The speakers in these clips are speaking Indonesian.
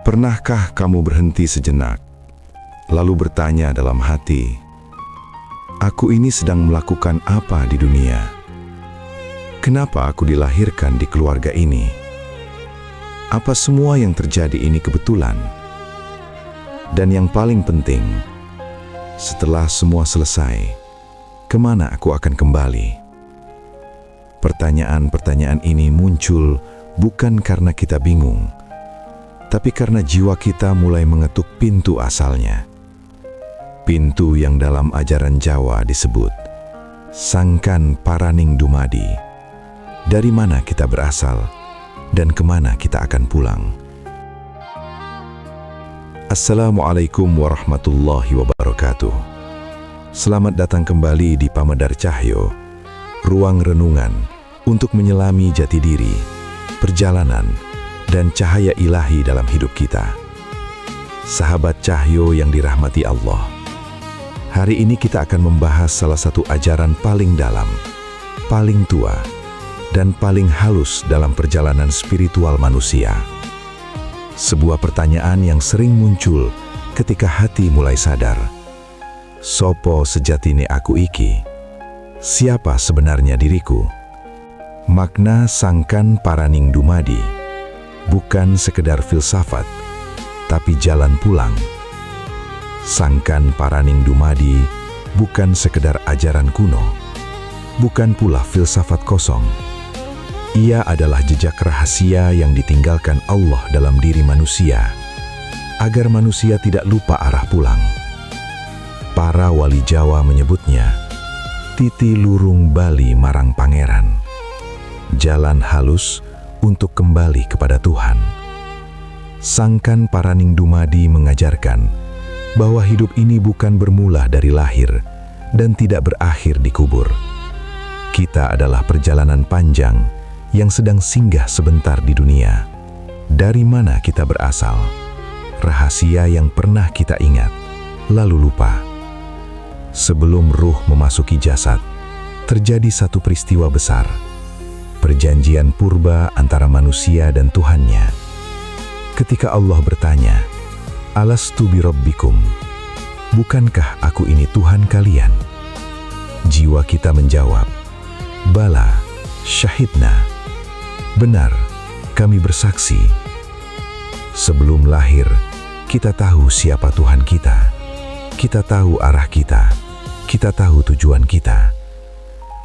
Pernahkah kamu berhenti sejenak, lalu bertanya dalam hati, aku ini sedang melakukan apa di dunia? Kenapa aku dilahirkan di keluarga ini? Apa semua yang terjadi ini kebetulan? Dan yang paling penting, setelah semua selesai, kemana aku akan kembali? Pertanyaan-pertanyaan ini muncul bukan karena kita bingung, tapi karena jiwa kita mulai mengetuk pintu asalnya. Pintu yang dalam ajaran Jawa disebut Sangkan Paraning Dumadi. Dari mana kita berasal dan kemana kita akan pulang? Assalamualaikum warahmatullahi wabarakatuh. Selamat datang kembali di Pamedar Cahyo, ruang renungan untuk menyelami jati diri, perjalanan, dan cahaya ilahi dalam hidup kita. Sahabat Cahyo yang dirahmati Allah, hari ini kita akan membahas salah satu ajaran paling dalam, paling tua, dan paling halus dalam perjalanan spiritual manusia. Sebuah pertanyaan yang sering muncul ketika hati mulai sadar. Sopo sejatine aku iki? Siapa sebenarnya diriku? Makna Sangkan Paraning Dumadi bukan sekedar filsafat, tapi jalan pulang. Sangkan Paraning Dumadi bukan sekedar ajaran kuno, bukan pula filsafat kosong. Ia adalah jejak rahasia yang ditinggalkan Allah dalam diri manusia, agar manusia tidak lupa arah pulang. Para wali Jawa menyebutnya titi lurung bali marang pangeran, jalan halus untuk kembali kepada Tuhan. Sangkan Paraning Dumadi mengajarkan bahwa hidup ini bukan bermula dari lahir dan tidak berakhir di kubur. Kita adalah perjalanan panjang yang sedang singgah sebentar di dunia. Dari mana kita berasal? Rahasia yang pernah kita ingat, lalu lupa. Sebelum ruh memasuki jasad, terjadi satu peristiwa besar. Perjanjian purba antara manusia dan Tuhannya. Ketika Allah bertanya, Alastu birabbikum? Bukankah aku ini Tuhan kalian? Jiwa kita menjawab, Bala, syahidna. Benar, kami bersaksi. Sebelum lahir, kita tahu siapa Tuhan kita. Kita tahu arah kita tahu tujuan kita.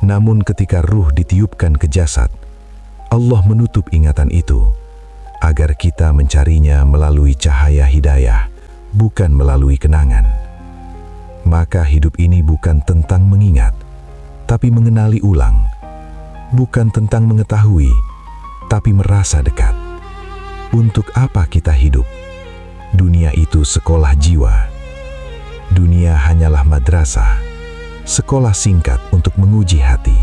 Namun ketika ruh ditiupkan ke jasad, Allah menutup ingatan itu, agar kita mencarinya melalui cahaya hidayah, bukan melalui kenangan. Maka hidup ini bukan tentang mengingat, tapi mengenali ulang. Bukan tentang mengetahui, tapi merasa dekat. Untuk apa kita hidup? Dunia itu sekolah jiwa. Dunia hanyalah madrasah, sekolah singkat untuk menguji hati.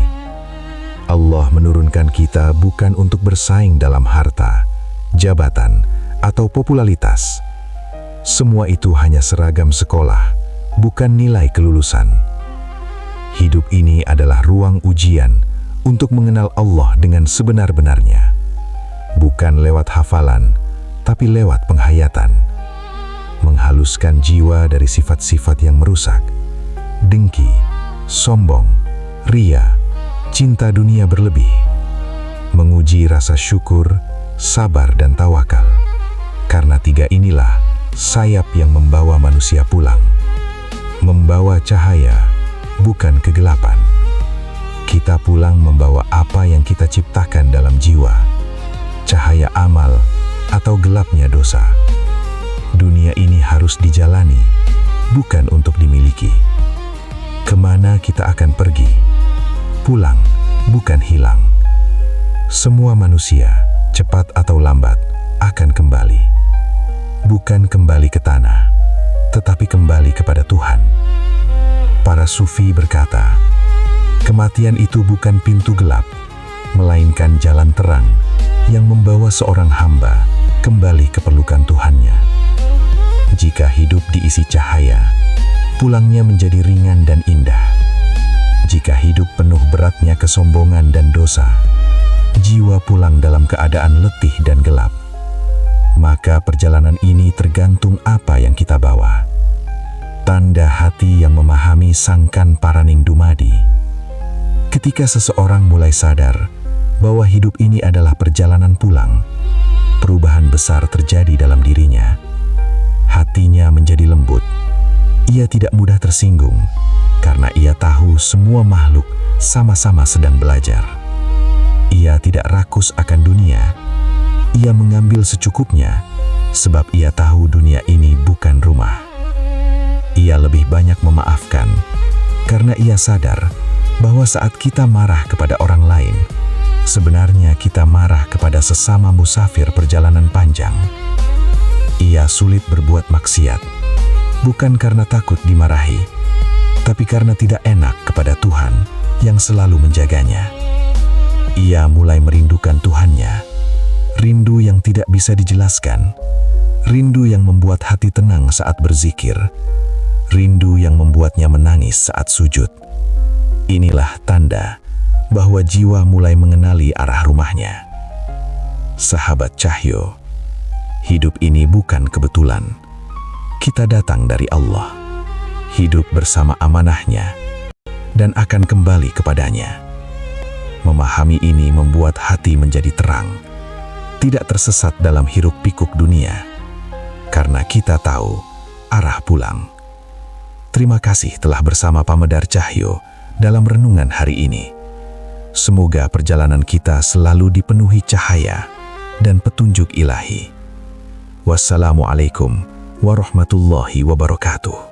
Allah menurunkan kita bukan untuk bersaing dalam harta, jabatan, atau popularitas. Semua itu hanya seragam sekolah, bukan nilai kelulusan. Hidup ini adalah ruang ujian untuk mengenal Allah dengan sebenar-benarnya. Bukan lewat hafalan, tapi lewat penghayatan. Menghaluskan jiwa dari sifat-sifat yang merusak, dengki, sombong, ria, cinta dunia berlebih. Menguji rasa syukur, sabar dan tawakal. Karena tiga inilah sayap yang membawa manusia pulang. Membawa cahaya, bukan kegelapan. Kita pulang membawa apa yang kita ciptakan dalam jiwa. Cahaya amal atau gelapnya dosa. Dunia ini harus dijalani, bukan untuk dimiliki. Kemana kita akan pergi? Pulang, bukan hilang. Semua manusia, cepat atau lambat, akan kembali. Bukan kembali ke tanah, tetapi kembali kepada Tuhan. Para sufi berkata, kematian itu bukan pintu gelap, melainkan jalan terang yang membawa seorang hamba kembali ke pelukan Tuhannya. Jika hidup diisi cahaya, pulangnya menjadi ringan dan indah. Jika hidup penuh beratnya kesombongan dan dosa, jiwa pulang dalam keadaan letih dan gelap. maka perjalanan ini tergantung apa yang kita bawa. Tanda hati yang memahami Sangkan Paraning Dumadi. Ketika seseorang mulai sadar bahwa hidup ini adalah perjalanan pulang, perubahan besar terjadi dalam dirinya. Hatinya menjadi lembut. Ia tidak mudah tersinggung karena ia tahu semua makhluk sama-sama sedang belajar. Ia tidak rakus akan dunia. Ia mengambil secukupnya sebab ia tahu dunia ini bukan rumah. Ia lebih banyak memaafkan karena ia sadar bahwa saat kita marah kepada orang lain, sebenarnya kita marah kepada sesama musafir perjalanan panjang. Ia sulit berbuat maksiat, bukan karena takut dimarahi, tapi karena tidak enak kepada Tuhan yang selalu menjaganya. Ia mulai merindukan Tuhannya, rindu yang tidak bisa dijelaskan, rindu yang membuat hati tenang saat berzikir, rindu yang membuatnya menangis saat sujud. Inilah tanda bahwa jiwa mulai mengenali arah rumahnya. Sahabat Cahyo, hidup ini bukan kebetulan. Kita datang dari Allah, hidup bersama amanahnya, dan akan kembali kepadanya. Memahami ini membuat hati menjadi terang, tidak tersesat dalam hiruk-pikuk dunia, karena kita tahu arah pulang. Terima kasih telah bersama Pamedar Cahyo dalam renungan hari ini. Semoga perjalanan kita selalu dipenuhi cahaya dan petunjuk ilahi. Wassalamualaikum warahmatullahi wabarakatuh.